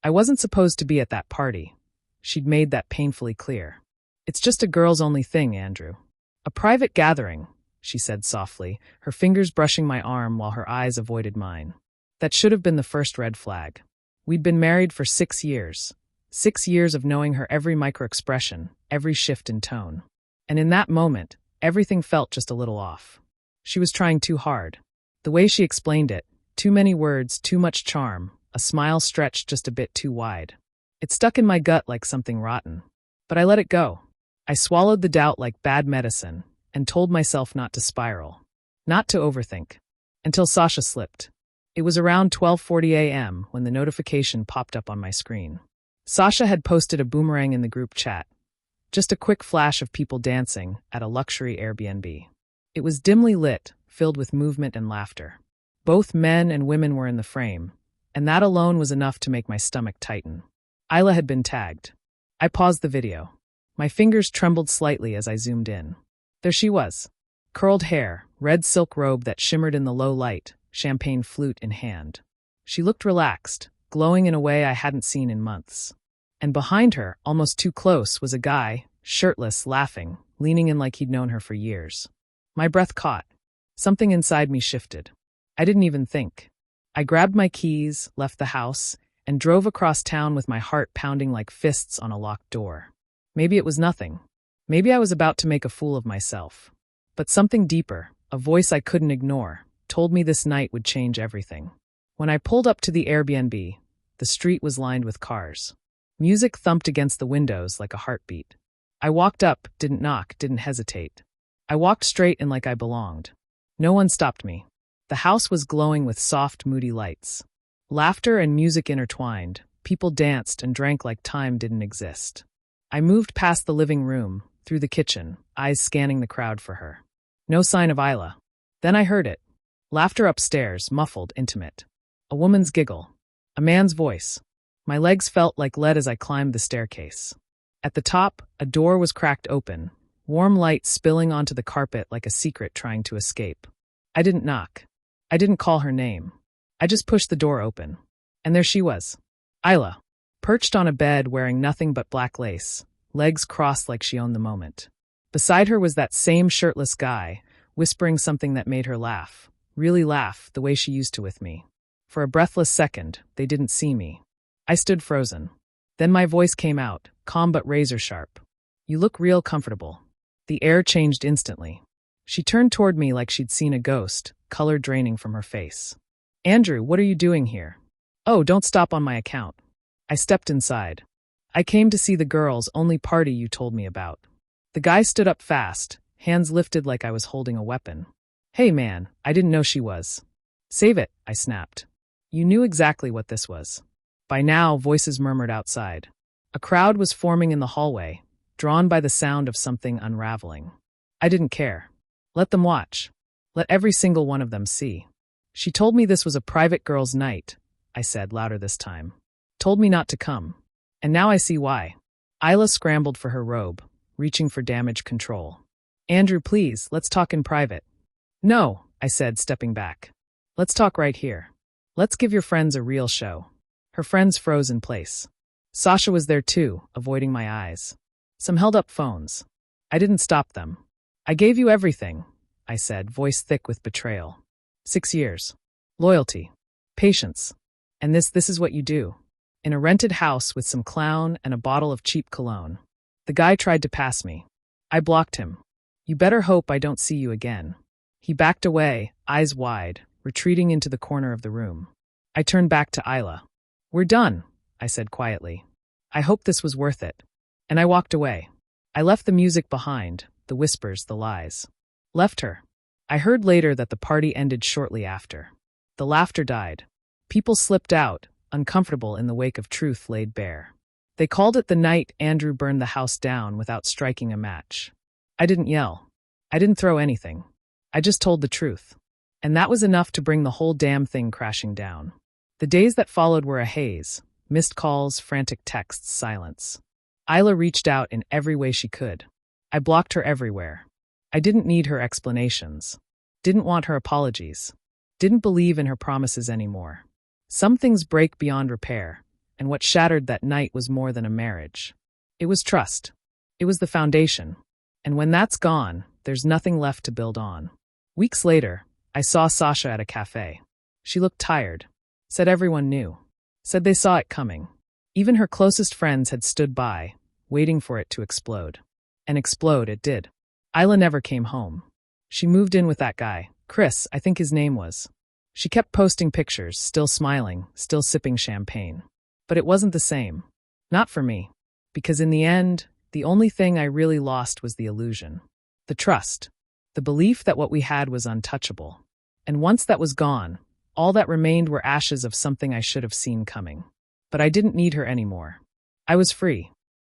I wasn't supposed to be at that party. She'd made that painfully clear. It's just a girls-only thing, Andrew. A private gathering, she said softly, her fingers brushing my arm while her eyes avoided mine. That should have been the first red flag. We'd been married for 6 years. 6 years of knowing her every micro-expression, every shift in tone. And in that moment, everything felt just a little off. She was trying too hard. The way she explained it, too many words, too much charm, a smile stretched just a bit too wide. It stuck in my gut like something rotten. But I let it go. I swallowed the doubt like bad medicine and told myself not to spiral, not to overthink, until Sasha slipped. It was around 12:40 a.m. when the notification popped up on my screen. Sasha had posted a boomerang in the group chat. Just a quick flash of people dancing at a luxury Airbnb. It was dimly lit, filled with movement and laughter. Both men and women were in the frame, and that alone was enough to make my stomach tighten. Isla had been tagged. I paused the video. My fingers trembled slightly as I zoomed in. There she was. Curled hair, red silk robe that shimmered in the low light, champagne flute in hand. She looked relaxed, glowing in a way I hadn't seen in months. And behind her, almost too close, was a guy, shirtless, laughing, leaning in like he'd known her for years. My breath caught. Something inside me shifted. I didn't even think. I grabbed my keys, left the house, and drove across town with my heart pounding like fists on a locked door. Maybe it was nothing. Maybe I was about to make a fool of myself. But something deeper, a voice I couldn't ignore, told me this night would change everything. When I pulled up to the Airbnb, the street was lined with cars. Music thumped against the windows like a heartbeat. I walked up, didn't knock, didn't hesitate. I walked straight in like I belonged. No one stopped me. The house was glowing with soft, moody lights. Laughter and music intertwined. People danced and drank like time didn't exist. I moved past the living room, through the kitchen, eyes scanning the crowd for her. No sign of Isla. Then I heard it. Laughter upstairs, muffled, intimate. A woman's giggle. A man's voice. My legs felt like lead as I climbed the staircase. At the top, a door was cracked open, warm light spilling onto the carpet like a secret trying to escape. I didn't knock. I didn't call her name. I just pushed the door open. And there she was. Isla. Perched on a bed wearing nothing but black lace, legs crossed like she owned the moment. Beside her was that same shirtless guy, whispering something that made her laugh. Really laugh, the way she used to with me. For a breathless second, they didn't see me. I stood frozen. Then my voice came out, calm but razor sharp. You look real comfortable. The air changed instantly. She turned toward me like she'd seen a ghost, color draining from her face. Andrew, what are you doing here? Oh, don't stop on my account. I stepped inside. I came to see the girls' only party you told me about. The guy stood up fast, hands lifted like I was holding a weapon. Hey man, I didn't know she was. Save it, I snapped. You knew exactly what this was. By now, voices murmured outside. A crowd was forming in the hallway, drawn by the sound of something unraveling. I didn't care. Let them watch. Let every single one of them see. She told me this was a private girls' night, I said, louder this time. Told me not to come. And now I see why. Isla scrambled for her robe, reaching for damage control. Andrew, please, let's talk in private. No, I said, stepping back. Let's talk right here. Let's give your friends a real show. Her friends froze in place. Sasha was there too, avoiding my eyes. Some held up phones. I didn't stop them. I gave you everything, I said, voice thick with betrayal. 6 years. Loyalty. Patience. And this is what you do. In a rented house with some clown and a bottle of cheap cologne. The guy tried to pass me. I blocked him. You better hope I don't see you again. He backed away, eyes wide, retreating into the corner of the room. I turned back to Isla. We're done, I said quietly. I hope this was worth it. And I walked away. I left the music behind, the whispers, the lies. Left her. I heard later that the party ended shortly after. The laughter died. People slipped out, uncomfortable in the wake of truth laid bare. They called it the night Andrew burned the house down without striking a match. I didn't yell. I didn't throw anything. I just told the truth. And that was enough to bring the whole damn thing crashing down. The days that followed were a haze. Missed calls, frantic texts, silence. Isla reached out in every way she could. I blocked her everywhere. I didn't need her explanations. Didn't want her apologies. Didn't believe in her promises anymore. Some things break beyond repair, And what shattered that night was more than a marriage. It was trust. It was the foundation. And when that's gone, there's nothing left to build on. Weeks later, I saw Sasha at a cafe. She looked tired. Said everyone knew. Said they saw it coming. Even her closest friends had stood by, waiting for it to explode. And explode it did. Isla never came home. She moved in with that guy, Chris, I think his name was. She kept posting pictures, still smiling, still sipping champagne. But it wasn't the same. Not for me. Because in the end, the only thing I really lost was the illusion. The trust. The belief that what we had was untouchable. And once that was gone, all that remained were ashes of something I should have seen coming. But I didn't need her anymore. I was free.